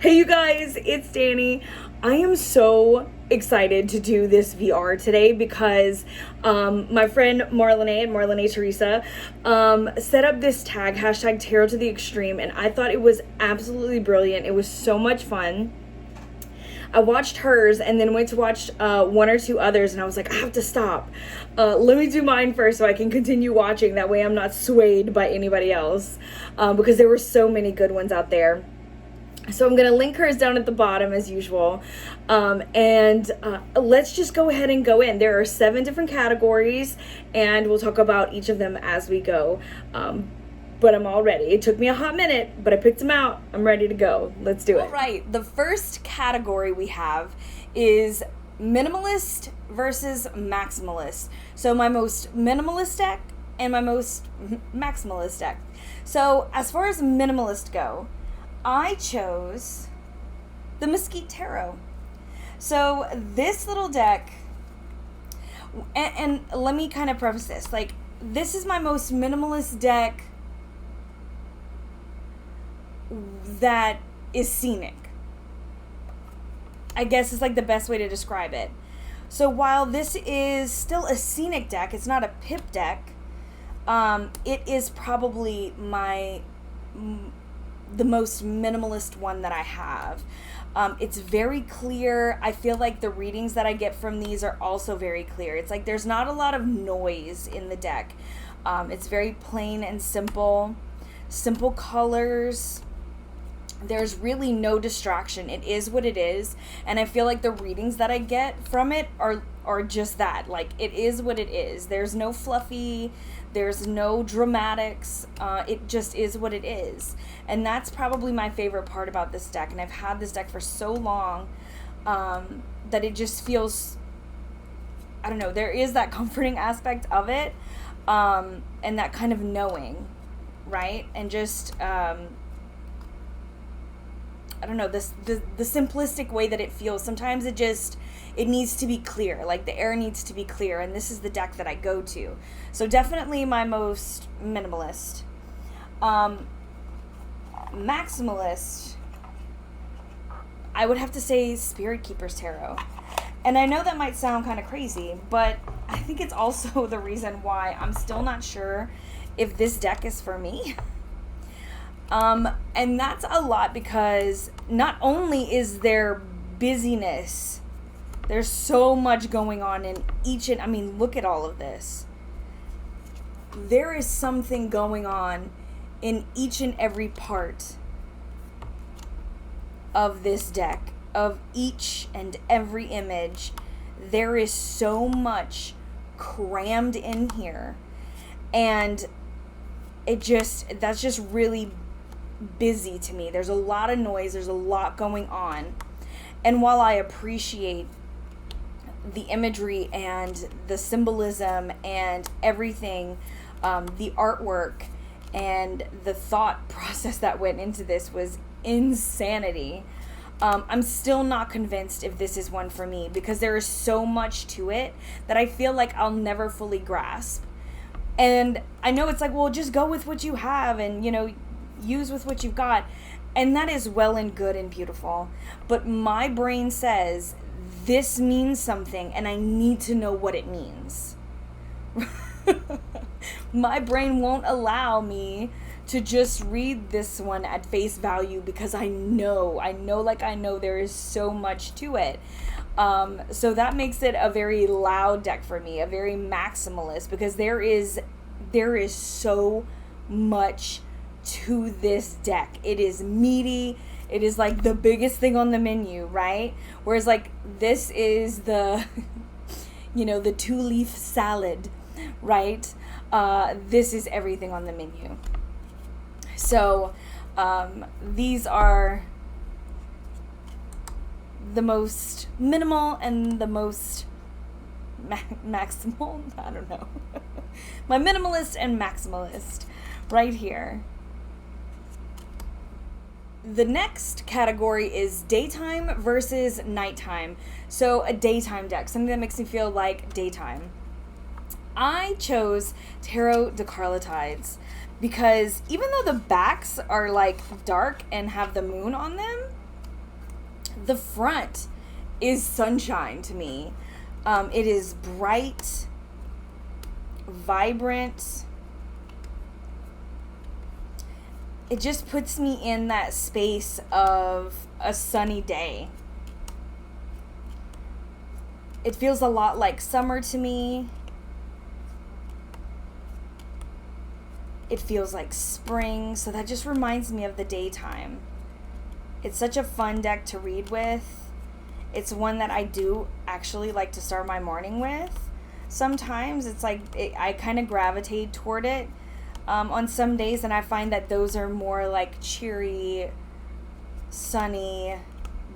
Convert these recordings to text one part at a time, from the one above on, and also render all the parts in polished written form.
Hey you guys, it's Dani. I am so excited to do this VR today because my friend Marlene Theresa, set up this tag, hashtag tarot to the extreme, and I thought it was absolutely brilliant. It was so much fun. I watched hers and then went to watch one or two others, and I was like, I have to stop. Let me do mine first so I can continue watching. That way I'm not swayed by anybody else, because there were so many good ones out there. So I'm going to link hers down at the bottom as usual. And let's just go ahead and go in. There are 7 different categories, and we'll talk about each of them as we go. But I'm all ready. It took me a hot minute, but I picked them out. I'm ready to go. Let's do it. All right. The first category we have is minimalist versus maximalist. So my most minimalist deck and my most maximalist deck. So as far as minimalist go, I chose the Mesquite Tarot. So this little deck, and let me kind of preface this, like, this is my most minimalist deck that is scenic, I guess is like the best way to describe it. So while this is still a scenic deck, it's not a pip deck, it is probably the most minimalist one that I have. It's very clear. I feel like the readings that I get from these are also very clear. It's like there's not a lot of noise in the deck. It's very plain and simple colors. There's really no distraction. It is what it is, and I feel like the readings that I get from it are just that. Like, it is what it is. There's no fluffy, there's no dramatics. It just is what it is, and that's probably my favorite part about this deck. And I've had this deck for so long that it just feels, I don't know, there is that comforting aspect of it, and that kind of knowing, right? And just I don't know, the simplistic way that it feels. Sometimes it needs to be clear. Like, the air needs to be clear, and this is the deck that I go to. So definitely my most minimalist. Maximalist, I would have to say Spirit Keeper's Tarot. And I know that might sound kind of crazy, but I think it's also the reason why I'm still not sure if this deck is for me. And that's a lot because not only is there busyness, there's so much going on in I mean, look at all of this. There is something going on in each and every part of this deck, of each and every image. There is so much crammed in here, and that's just really busy to me. There's a lot of noise, there's a lot going on. And while I appreciate the imagery and the symbolism and everything, the artwork and the thought process that went into this was insanity, I'm still not convinced if this is one for me, because there is so much to it that I feel like I'll never fully grasp. And I know it's like, well, just go with what you have and, use with what you've got, and that is well and good and beautiful, but my brain says this means something and I need to know what it means. My brain won't allow me to just read this one at face value, because I know there is so much to it. So that makes it a very loud deck for me, a very maximalist, because there is so much to this deck. It is meaty. It is like the biggest thing on the menu, right? Whereas like this is the the 2-leaf salad, right? This is everything on the menu. So these are the most minimal and the most maximal. I don't know. My minimalist and maximalist right here. The next category is daytime versus nighttime. So a daytime deck, something that makes me feel like daytime. I chose Tarot de Carlotides because even though the backs are like dark and have the moon on them, The front is sunshine to me. It is bright, vibrant. It just puts me in that space of a sunny day. It feels a lot like summer to me. It feels like spring, so that just reminds me of the daytime. It's such a fun deck to read with. It's one that I do actually like to start my morning with. Sometimes it's like I kind of gravitate toward it on some days, and I find that those are more like cheery, sunny,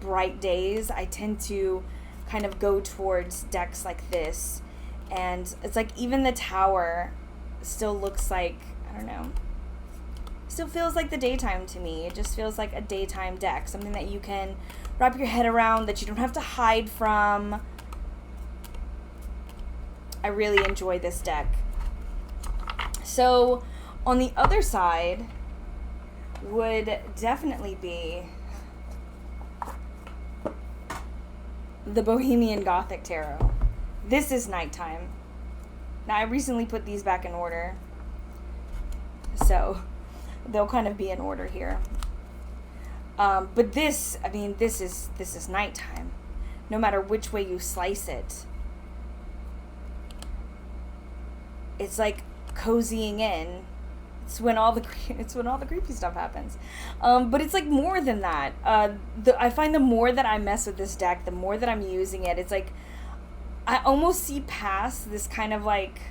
bright days. I tend to kind of go towards decks like this, and it's like even the tower still looks like, I don't know, still feels like the daytime to me. It just feels like a daytime deck, something that you can wrap your head around, that you don't have to hide from. I really enjoy this deck. So on the other side would definitely be the Bohemian Gothic Tarot. This is nighttime. Now, I recently put these back in order, so they'll kind of be in order here. But this, I mean, this is nighttime, no matter which way you slice it. It's like cozying in. It's when all the creepy stuff happens. But it's like more than that. I find the more that I mess with this deck, the more that I'm using it, it's like I almost see past this kind of like,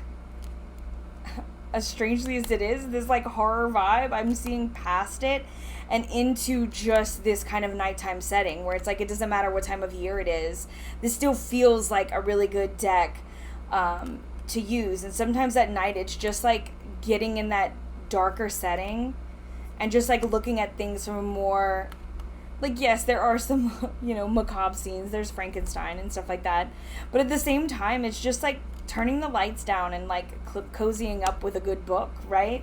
as strangely as it is, this like horror vibe. I'm seeing past it and into just this kind of nighttime setting where it's like it doesn't matter what time of year it is. This still feels like a really good deck to use. And sometimes at night it's just like getting in that darker setting and just like looking at things from a more, like, yes, there are some, you know, macabre scenes, there's Frankenstein and stuff like that, but at the same time it's just like turning the lights down and like cozying up with a good book, right?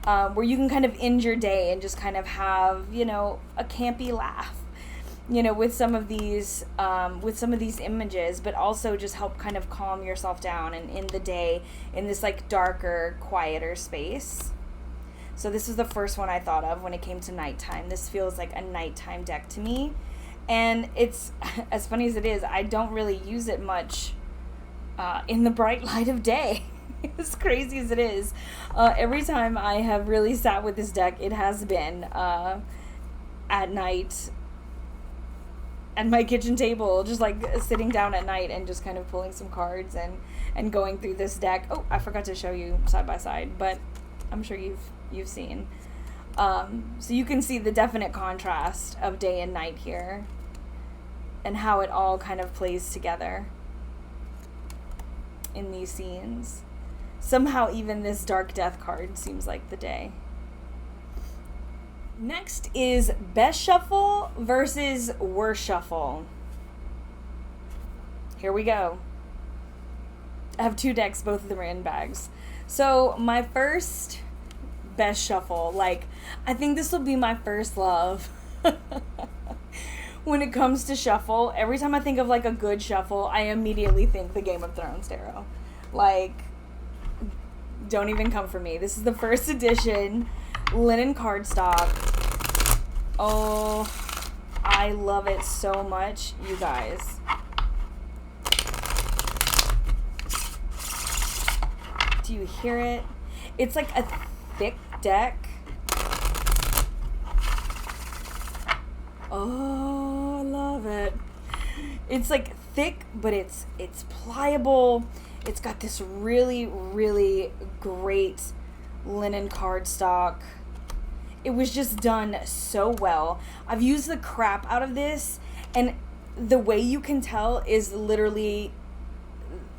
Where you can kind of end your day and just kind of have, you know, a campy laugh, you know, with some of these images, but also just help kind of calm yourself down and end the day in this like darker, quieter space. So this is the first one I thought of when it came to nighttime. This feels like a nighttime deck to me. And it's, as funny as it is, I don't really use it much in the bright light of day. As crazy as it is. Every time I have really sat with this deck, it has been at night at my kitchen table, just like sitting down at night and just kind of pulling some cards and going through this deck. Oh, I forgot to show you side by side, but I'm sure you've seen. So you can see the definite contrast of day and night here and how it all kind of plays together in these scenes. Somehow even this Dark Death card seems like the day. Next is Best Shuffle versus Worst Shuffle. Here we go. I have two decks, both of them are in bags. So my first Best Shuffle, like, I think this will be my first love. When it comes to shuffle, every time I think of like a good shuffle, I immediately think the Game of Thrones tarot. Like, don't even come for me. This is the first edition linen cardstock. Oh, I love it so much, you guys. Do you hear it? It's like a thick deck. Oh, I love it. It's like thick, but it's pliable. It's got this really, really great linen cardstock. It was just done so well. I've used the crap out of this, and the way you can tell is literally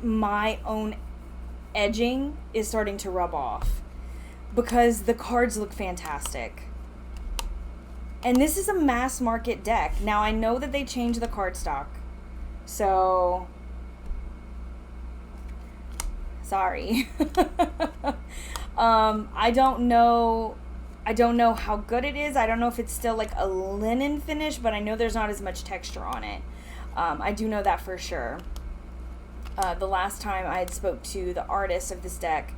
my own edging is starting to rub off because the cards look fantastic. And this is a mass market deck. Now, I know that they changed the cardstock, so sorry. I don't know. I don't know how good it is. I don't know if it's still like a linen finish, but I know there's not as much texture on it. I do know that for sure. The last time I had spoke to the artist of this deck,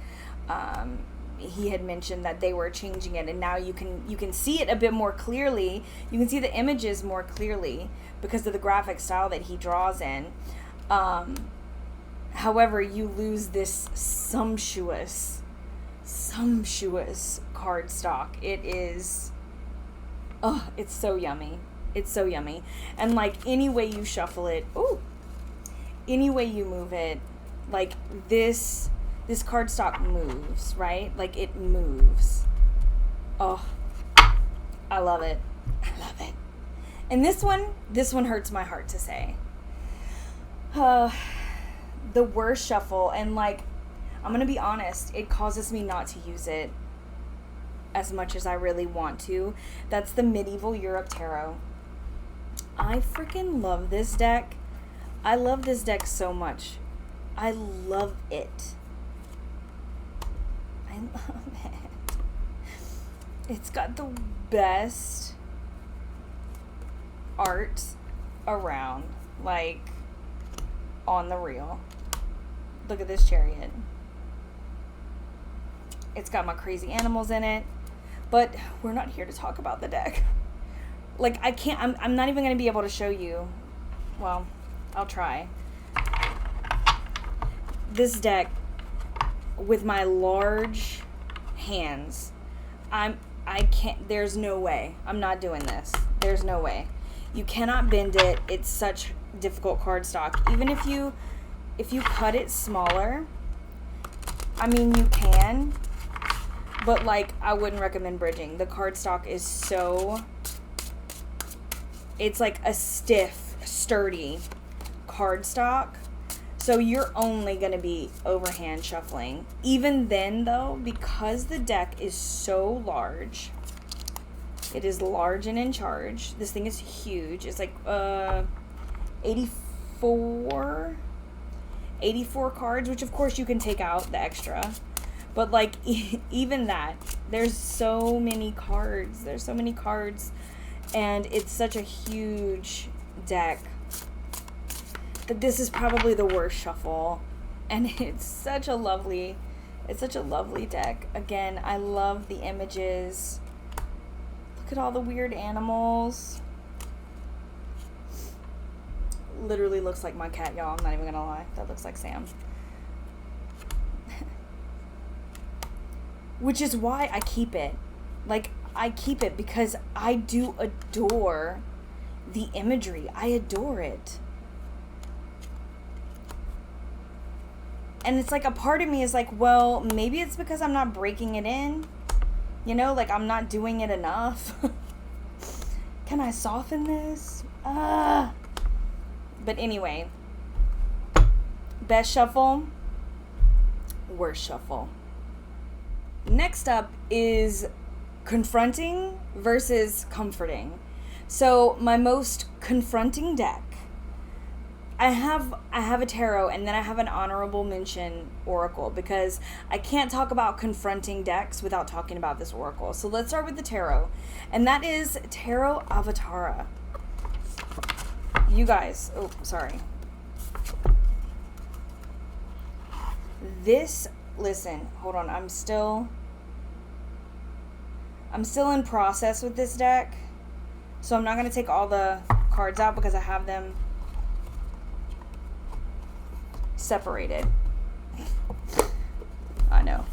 he had mentioned that they were changing it, and now you can see it a bit more clearly. You can see the images more clearly because of the graphic style that he draws in. However, you lose this sumptuous cardstock. It is, it's so yummy. It's so yummy. And like any way you shuffle it, any way you move it, like this cardstock moves, right? Like it moves. Oh, I love it. I love it. And this one hurts my heart to say. The worst shuffle, and like, I'm gonna be honest, it causes me not to use it as much as I really want to. That's the Medieval Europe Tarot. I freaking love this deck. I love this deck so much. I love it. I love it. It's got the best art around, like, on the real. Look at this chariot. It's got my crazy animals in it. But we're not here to talk about the deck. Like, I can't, I'm not even going to be able to show you. Well, I'll try. This deck, with my large hands, I can't, there's no way. I'm not doing this. There's no way. You cannot bend it. It's such difficult cardstock. Even if you cut it smaller, I mean, you can, but like, I wouldn't recommend bridging. The cardstock is so, it's like a stiff, sturdy cardstock. So you're only going to be overhand shuffling. Even then though, because the deck is so large, it is large and in charge. This thing is huge. It's like 84 cards, which of course you can take out the extra. But like, even that, there's so many cards. There's so many cards. And it's such a huge deck that this is probably the worst shuffle. And it's such a lovely deck. Again, I love the images. Look at all the weird animals. Literally looks like my cat, y'all. I'm not even gonna lie. That looks like Sam. Which is why I keep it. Like, I keep it because I do adore the imagery. I adore it. And it's like, a part of me is like, well, maybe it's because I'm not breaking it in. You know, like, I'm not doing it enough. Can I soften this? But anyway, best shuffle, worst shuffle. Next up is confronting versus comforting. So my most confronting deck, I have a tarot, and then I have an honorable mention oracle, because I can't talk about confronting decks without talking about this oracle. So let's start with the tarot, and that is Tarot Avatara. You guys, oh, sorry. Listen, hold on, I'm still in process with this deck, so I'm not going to take all the cards out because I have them separated. I know.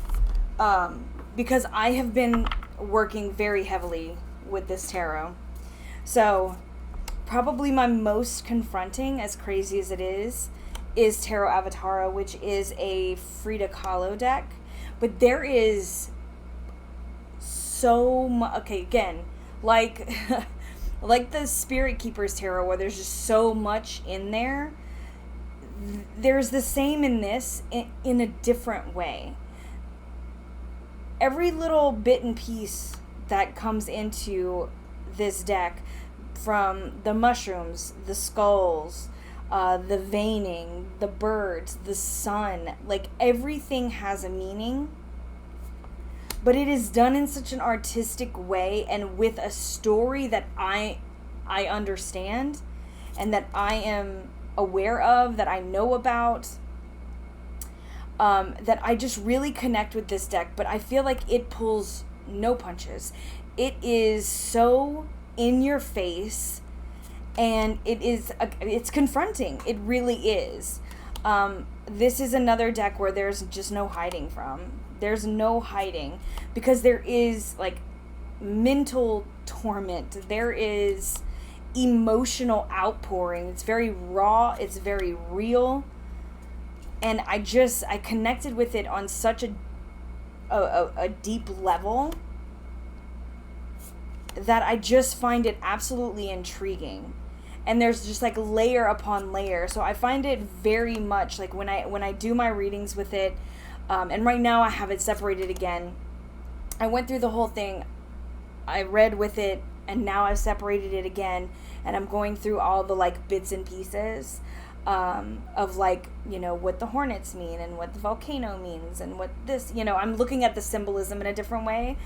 Because I have been working very heavily with this tarot. So, probably my most confronting, as crazy as it is Tarot Avatara, which is a Frida Kahlo deck. But there is so much. Okay, again, like like the Spirit Keepers Tarot, where there's just so much in there. There's the same in this, in a different way. Every little bit and piece that comes into this deck, from the mushrooms, the skulls, the veining, the birds, the sun, like, everything has a meaning. but it is done in such an artistic way and with a story that I understand and that I am aware of, that I know about, that I just really connect with this deck. But I feel like it pulls no punches. It is so in your face, and it's confronting. It really is. This is another deck where there's just no hiding from. There's no hiding, because there is like mental torment. There is emotional outpouring. It's very raw. It's very real. And I connected with it on such a deep level that I just find it absolutely intriguing. And there's just like layer upon layer. So I find it very much like when I do my readings with it, and right now I have it separated again. I went through the whole thing. I read with it, and now I've separated it again, and I'm going through all the like bits and pieces of like, you know, what the hornets mean and what the volcano means and what this, you know, I'm looking at the symbolism in a different way,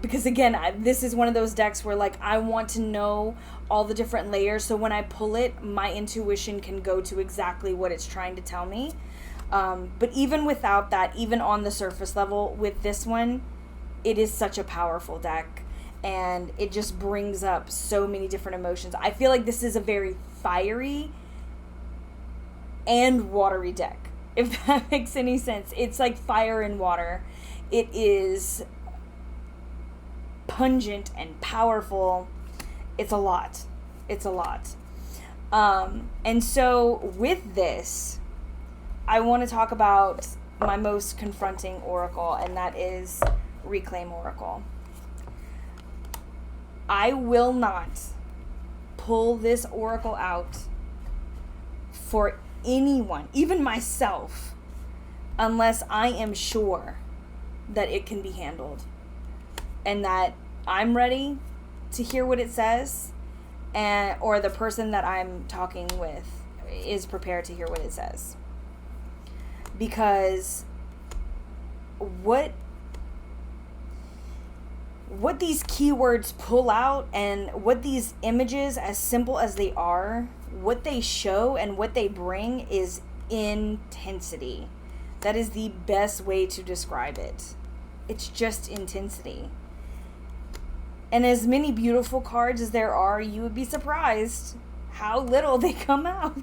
because again, this is one of those decks where like I want to know all the different layers, so when I pull it, my intuition can go to exactly what it's trying to tell me. But even without that, even on the surface level with this one, it is such a powerful deck, and it just brings up so many different emotions. I feel like this is a very fiery and watery deck, if that makes any sense. It's like fire and water. It is pungent and powerful. It's a lot. It's a lot. And so with this, I want to talk about my most confronting oracle, and that is Reclaim Oracle. I will not pull this oracle out for anyone, even myself, unless I am sure that it can be handled and that I'm ready to hear what it says, and or the person that I'm talking with is prepared to hear what it says. Because what these keywords pull out, and what these images, as simple as they are, what they show and what they bring is intensity. That is the best way to describe it. It's just intensity. And as many beautiful cards as there are, you would be surprised how little they come out.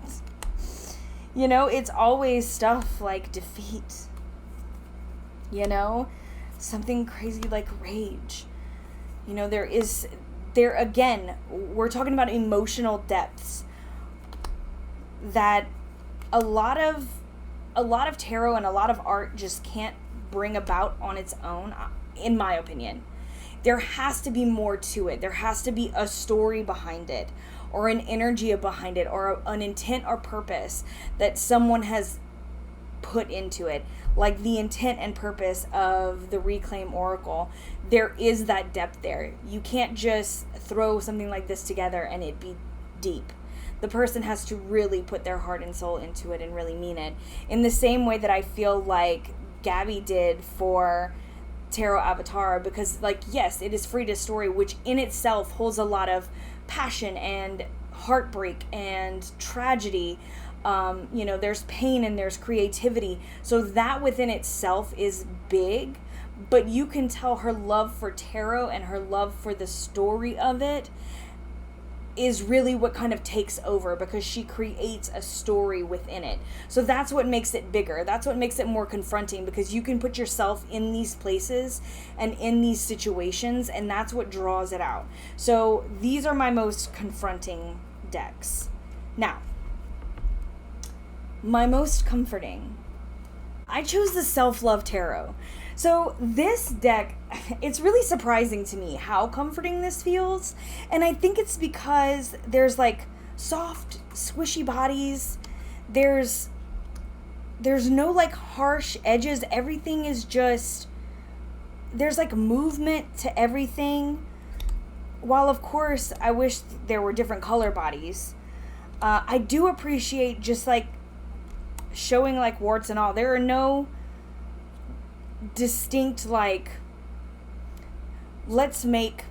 You know, it's always stuff like defeat. You know, something crazy like rage. You know, there again, we're talking about emotional depths that a lot of tarot and a lot of art just can't bring about on its own, in my opinion. There has to be more to it. There has to be a story behind it, or an energy behind it, or an intent or purpose that someone has put into it. Like the intent and purpose of the Reclaim Oracle, there is that depth there. You can't just throw something like this together and it be deep. The person has to really put their heart and soul into it and really mean it. In the same way that I feel like Gabby did for Tarot Avatar, because like, yes, it is Frida's story, which in itself holds a lot of passion and heartbreak and tragedy. You know, there's pain and there's creativity. So that within itself is big, but you can tell her love for tarot and her love for the story of it is really what kind of takes over, because she creates a story within it. So that's what makes it bigger. That's what makes it more confronting, because you can put yourself in these places and in these situations, and that's what draws it out. So these are my most confronting decks. Now, my most comforting. I chose the Self-Love Tarot. So this deck, it's really surprising to me how comforting this feels. And I think it's because there's like soft, squishy bodies. There's no like harsh edges. Everything is just, there's like movement to everything. While of course I wish there were different color bodies, I do appreciate just like showing like warts and all. There are no distinct like let's make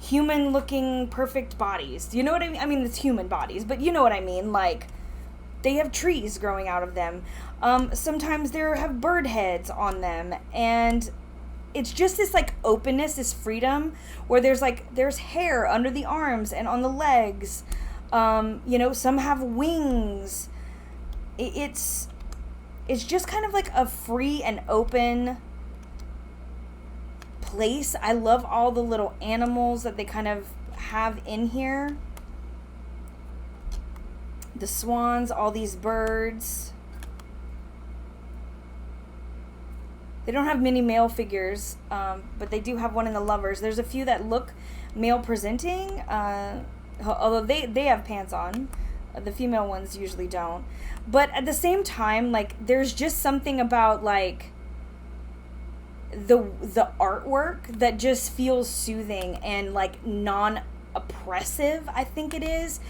human looking perfect bodies. You know what I mean? I mean, it's human bodies, but you know what I mean. Like, they have trees growing out of them. Sometimes they have bird heads on them, and it's just this like openness, this freedom, where there's hair under the arms and on the legs. You know, some have wings. It's just kind of like a free and open place. I love all the little animals that they kind of have in here. The swans, all these birds. They don't have many male figures, but they do have one in the lovers. There's a few that look male presenting, although they have pants on. The female ones usually don't. But at the same time, like, there's just something about like the artwork that just feels soothing and like non-oppressive, I think it is.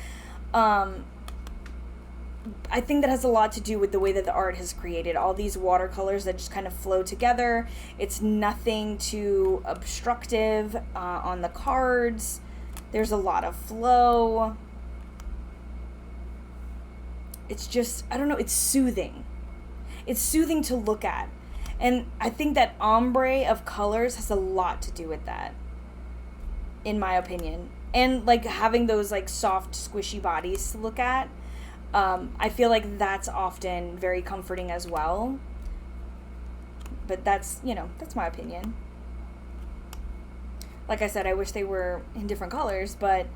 I think that has a lot to do with the way that the art has created all these watercolors that just kind of flow together. It's nothing too obstructive on the cards. There's a lot of flow. It's just, I don't know, it's soothing. It's soothing to look at. And I think that ombre of colors has a lot to do with that, in my opinion. And like having those like soft, squishy bodies to look at. I feel like that's often very comforting as well. But that's, you know, that's my opinion. Like I said, I wish they were in different colors, but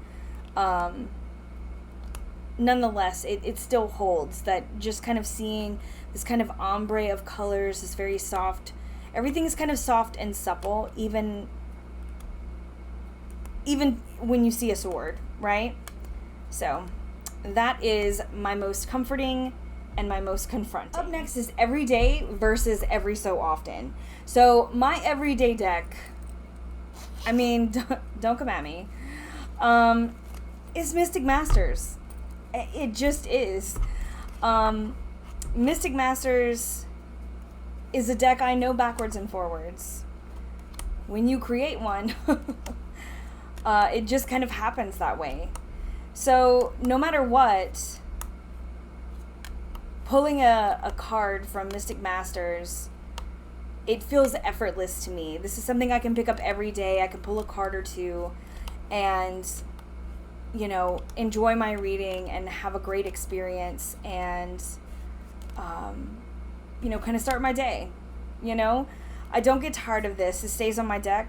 nonetheless, it still holds that just kind of seeing this kind of ombre of colors, this very soft, everything is kind of soft and supple, even when you see a sword, right? So that is my most comforting and my most confronting. Up next is everyday versus every so often. So my everyday deck, I mean, don't come at me, is Mystic Masters. It just is. Mystic Masters is a deck I know backwards and forwards. When you create one, it just kind of happens that way. So no matter what, pulling a card from Mystic Masters, it feels effortless to me. This is something I can pick up every day. I can pull a card or two and, you know, enjoy my reading and have a great experience and, you know, kind of start my day. You know, I don't get tired of this. It stays on my desk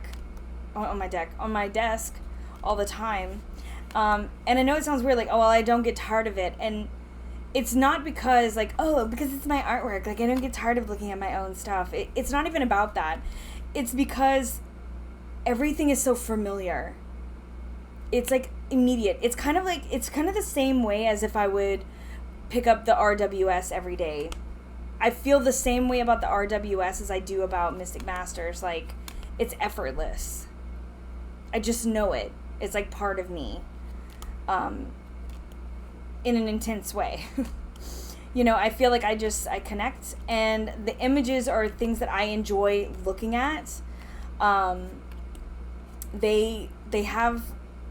all the time. And I know it sounds weird, like, oh, well, I don't get tired of it. And it's not because, like, oh, because it's my artwork. Like, I don't get tired of looking at my own stuff. It's not even about that. It's because everything is so familiar. It's, like, immediate. It's kind of the same way as if I would pick up the RWS every day. I feel the same way about the RWS as I do about Mystic Masters. Like, it's effortless. I just know it. It's, like, part of me. In an intense way. You know, I feel like I connect, and the images are things that I enjoy looking at. They have,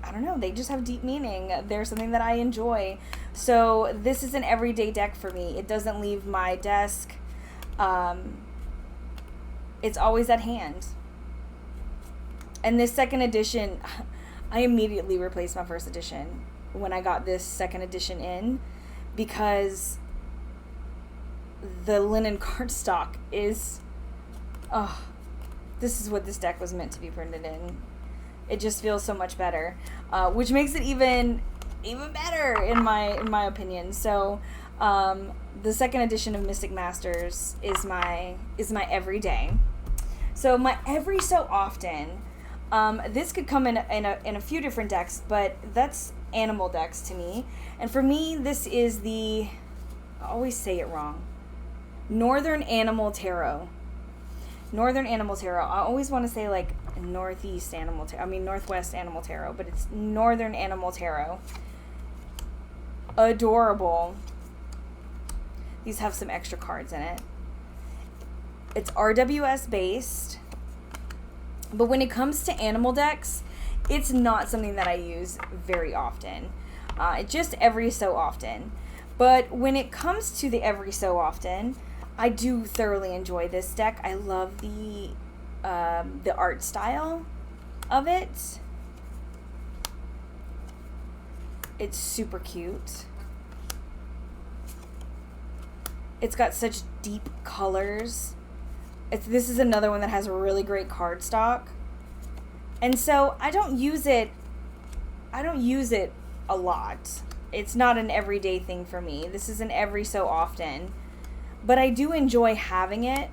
I don't know, they just have deep meaning. They're something that I enjoy. So this is an everyday deck for me. It doesn't leave my desk. It's always at hand. And this second edition, I immediately replaced my first edition when I got this second edition in, because the linen cardstock is, this is what this deck was meant to be printed in. It just feels so much better, which makes it even better in my opinion. So the second edition of Mystic Masters is my everyday. So my every so often, this could come in a few different decks, but that's animal decks to me. And for me, this is I always say it wrong, Northern Animal Tarot. Northern Animal Tarot. I always want to say like Northwest Animal Tarot, but it's Northern Animal Tarot. Adorable. These have some extra cards in it. It's RWS based. But when it comes to animal decks, it's not something that I use very often. Just every so often. But when it comes to the every so often, I do thoroughly enjoy this deck. I love the art style of it. It's super cute. It's got such deep colors. This is another one that has a really great cardstock. And so I don't use it a lot. It's not an everyday thing for me. This is an every so often. But I do enjoy having it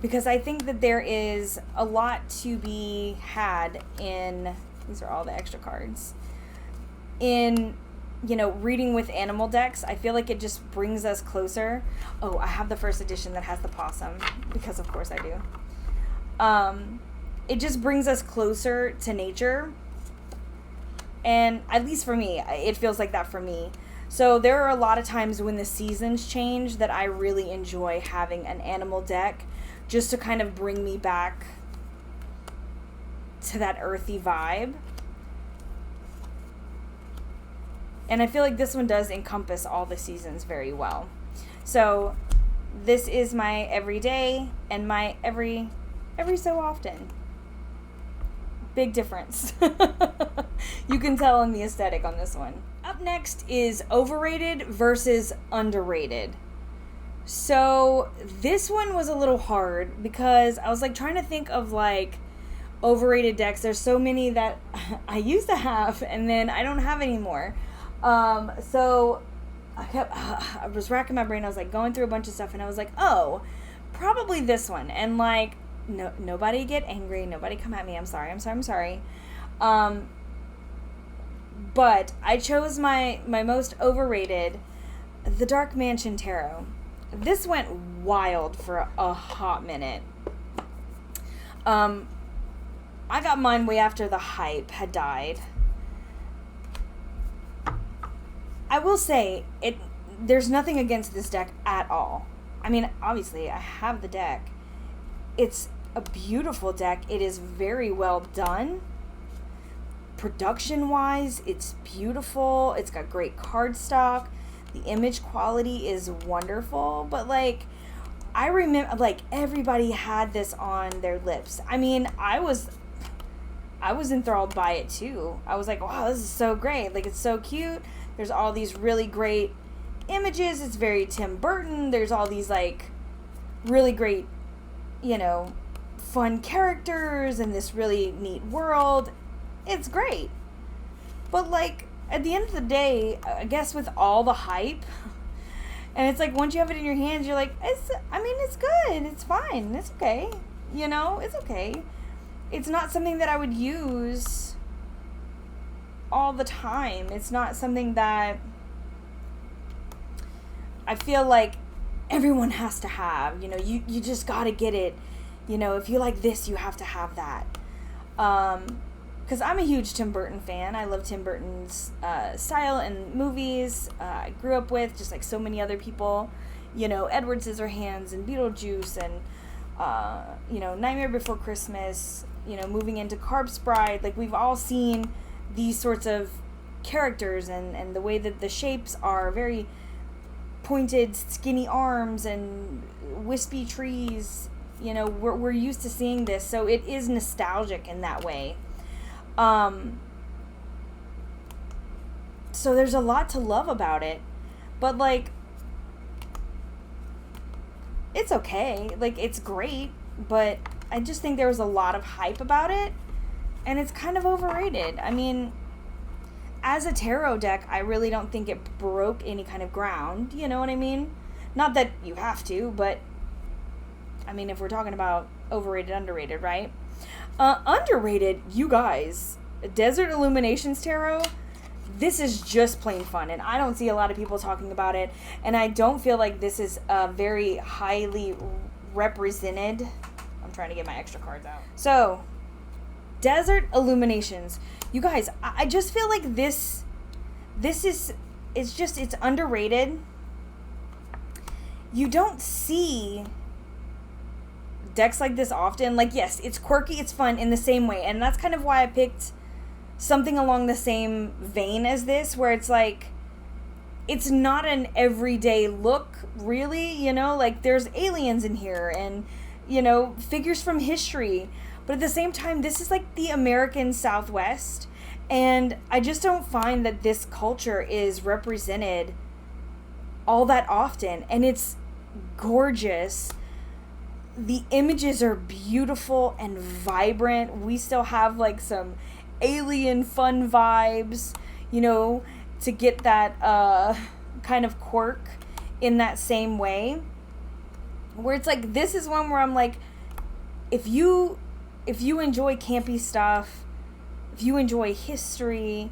because I think that there is a lot to be had in, these are all the extra cards, in, you know, reading with animal decks. I feel like it just brings us closer. Oh, I have the first edition that has the possum because of course I do. It just brings us closer to nature. And at least for me, it feels like that for me. So there are a lot of times when the seasons change that I really enjoy having an animal deck just to kind of bring me back to that earthy vibe. And I feel like this one does encompass all the seasons very well. So this is my everyday and my every so often. Big difference. You can tell in the aesthetic on this one. Up next is overrated versus underrated. So this one was a little hard because I was like trying to think of like overrated decks. There's so many that I used to have and then I don't have anymore. So I was racking my brain. I was like going through a bunch of stuff and I was like, oh, probably this one. And like, no, nobody get angry. Nobody come at me. I'm sorry. But I chose my most overrated, the Dark Mansion Tarot. This went wild for a hot minute. I got mine way after the hype had died. I will say, there's nothing against this deck at all. I mean, obviously, I have the deck. It's a beautiful deck. It is very well done. Production-wise, it's beautiful. It's got great cardstock. The image quality is wonderful. But, like, I remember, like, everybody had this on their lips. I mean, I was enthralled by it, too. I was like, wow, this is so great. Like, it's so cute. There's all these really great images. It's very Tim Burton. There's all these, like, really great, you know, fun characters and this really neat world. It's great. But, like, at the end of the day, I guess with all the hype, and it's like once you have it in your hands, you're like, it's good. It's fine. It's okay. You know, it's okay. It's not something that I would use all the time. It's not something that I feel like everyone has to have. You know, you just gotta get it. You know, if you like this, you have to have that. Because I'm a huge Tim Burton fan. I love Tim Burton's style and movies. I grew up with, just like so many other people, you know, Edward Scissorhands and Beetlejuice and, you know, Nightmare Before Christmas, you know, moving into Corpse Bride. Like, we've all seen these sorts of characters and the way that the shapes are very pointed, skinny arms and wispy trees. You know, we're used to seeing this, so it is nostalgic in that way. So there's a lot to love about it, but like, it's okay. Like, it's great, but I just think there was a lot of hype about it, and it's kind of overrated. I mean, as a tarot deck, I really don't think it broke any kind of ground. You know what I mean? Not that you have to, but I mean, if we're talking about overrated, underrated, right? Underrated, you guys, Desert Illuminations Tarot, this is just plain fun, and I don't see a lot of people talking about it, and I don't feel like this is very highly represented. I'm trying to get my extra cards out. So, Desert Illuminations. You guys, I just feel like it's underrated. You don't see decks like this often. Like, yes, it's quirky, it's fun in the same way. And that's kind of why I picked something along the same vein as this, where it's like, it's not an everyday look, really, you know? Like, there's aliens in here and, you know, figures from history. But at the same time, this is like the American Southwest. And I just don't find that this culture is represented all that often. And it's gorgeous. The images are beautiful and vibrant. We still have like some alien fun vibes, you know, to get that kind of quirk in that same way. Where it's like, this is one where I'm like, if you enjoy campy stuff, if you enjoy history,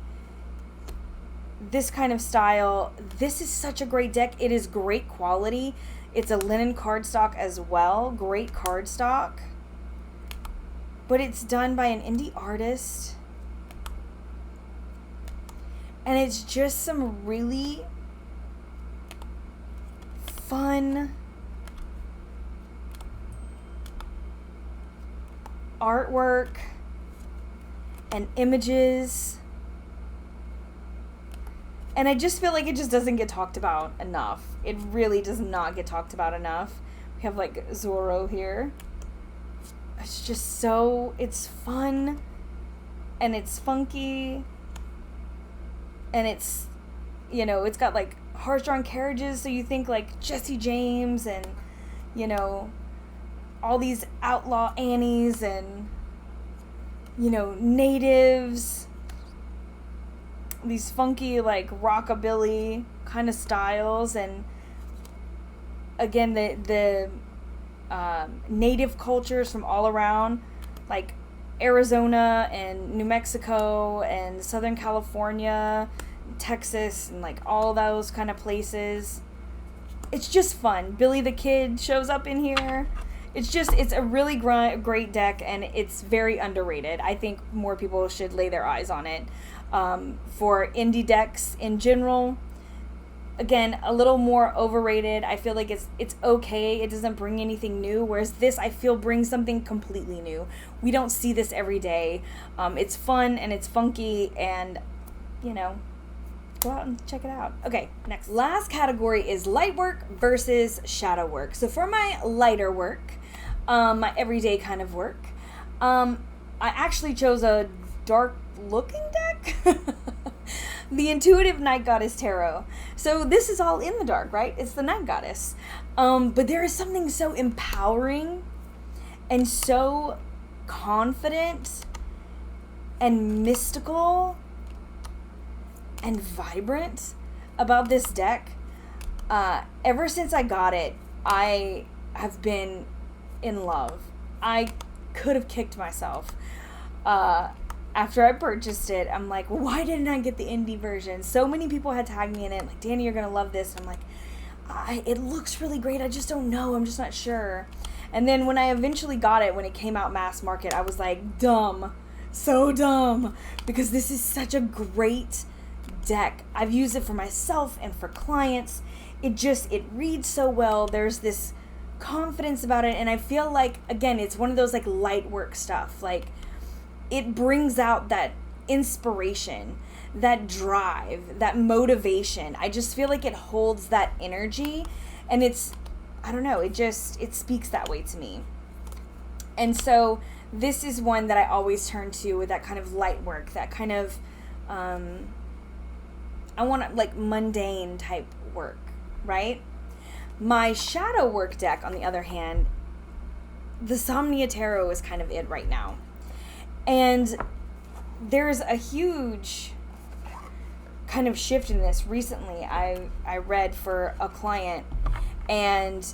this kind of style, this is such a great deck. It is great quality. It's a linen cardstock as well. Great cardstock. But it's done by an indie artist. And it's just some really fun artwork and images. And I just feel like it just doesn't get talked about enough. It really does not get talked about enough. We have like Zorro here. It's just so, it's fun and it's funky and it's, you know, it's got like horse-drawn carriages, so you think like Jesse James and, you know, all these outlaw Annies and, you know, natives, these funky like rockabilly kind of styles, and again the native cultures from all around, like Arizona and New Mexico and Southern California, Texas, and like all those kind of places. It's just fun. Billy the Kid shows up in here. It's a really great deck, and it's very underrated. I think more people should lay their eyes on it. For indie decks in general, again, a little more overrated. I feel like it's okay. It doesn't bring anything new, whereas this, I feel, brings something completely new. We don't see this every day. It's fun and it's funky, and, you know, go out and check it out. Okay, next. Last category is light work versus shadow work. So for my lighter work, my everyday kind of work, I actually chose a dark looking deck. The Intuitive Night Goddess Tarot. So this is all in the dark, right? It's the Night Goddess. But there is something so empowering and so confident and mystical and vibrant about this deck. Ever since I got it, I have been in love. I could have kicked myself. After I purchased it, I'm like, why didn't I get the indie version? So many people had tagged me in it, like, Dani, you're gonna love this. And I'm like, it looks really great. I just don't know. I'm just not sure. And then when I eventually got it, when it came out mass market, I was like, dumb. So dumb. Because this is such a great deck. I've used it for myself and for clients. It reads so well. There's this confidence about it. And I feel like, again, it's one of those like light work stuff. Like, it brings out that inspiration, that drive, that motivation. I just feel like it holds that energy, and I don't know, it speaks that way to me. And so this is one that I always turn to with that kind of light work, that kind of, I want like mundane type work, right? My shadow work deck, on the other hand, the Somnia Tarot is kind of it right now. And there's a huge kind of shift in this. Recently, I read for a client, and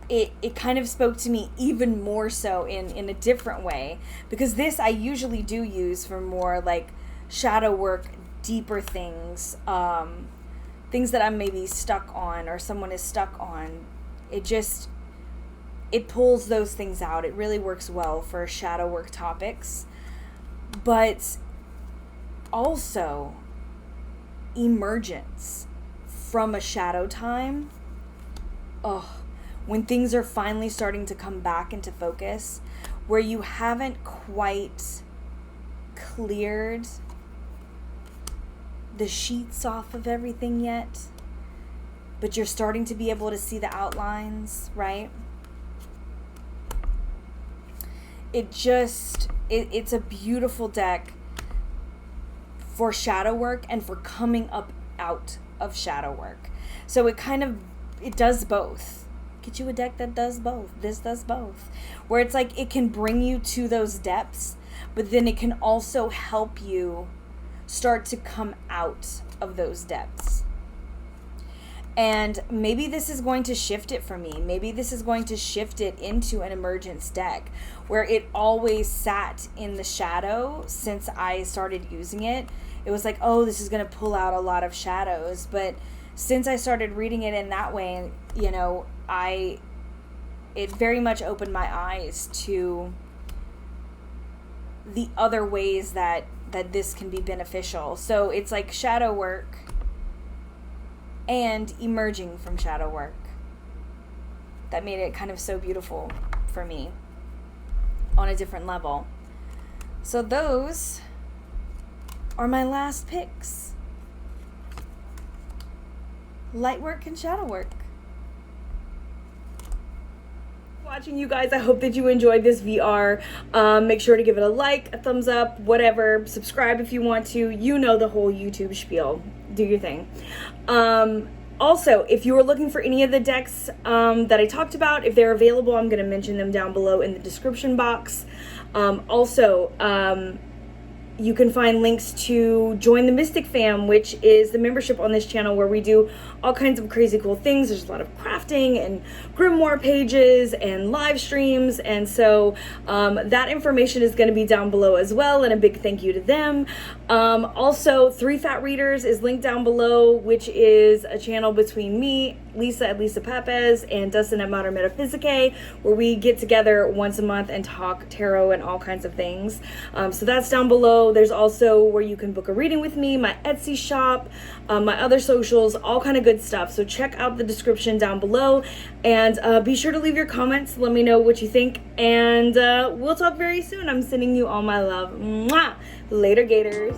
it kind of spoke to me even more so in a different way, because this I usually do use for more like shadow work, deeper things, things that I'm maybe stuck on or someone is stuck on. It pulls those things out. It really works well for shadow work topics. But also emergence from a shadow time. Oh, when things are finally starting to come back into focus, where you haven't quite cleared the sheets off of everything yet, but you're starting to be able to see the outlines, right? It's a beautiful deck for shadow work and for coming up out of shadow work. So it does both. Get you a deck that does both. This does both. Where it's like it can bring you to those depths, but then it can also help you start to come out of those depths. And maybe this is going to shift it for me. Maybe this is going to shift it into an emergence deck where it always sat in the shadow since I started using it. It was like, oh, this is going to pull out a lot of shadows. But since I started reading it in that way, you know, it very much opened my eyes to the other ways that this can be beneficial. So it's like shadow work and emerging from shadow work. That made it kind of so beautiful for me on a different level. So those are my last picks. Light work and shadow work. Watching, you guys. I hope that you enjoyed this VR. Make sure to give it a like, a thumbs up, whatever. Subscribe if you want to. You know the whole YouTube spiel. Do your thing. Also, if you are looking for any of the decks that I talked about, if they're available, I'm going to mention them down below in the description box. You can find links to join the Mystic Fam, which is the membership on this channel where we do all kinds of crazy cool things. There's a lot of crafting and grimoire pages and live streams, and so that information is going to be down below as well, and a big thank you to them. Also, Three Fat Readers is linked down below, which is a channel between me, Lisa at Lisa Papez, and Dustin at Modern Metaphysique, where we get together once a month and talk tarot and all kinds of things. So that's down below. There's also where you can book a reading with me, my Etsy shop, my other socials, all kind of good stuff. So check out the description down below, and be sure to leave your comments. Let me know what you think, and we'll talk very soon. I'm sending you all my love. Mwah! Later, Gators.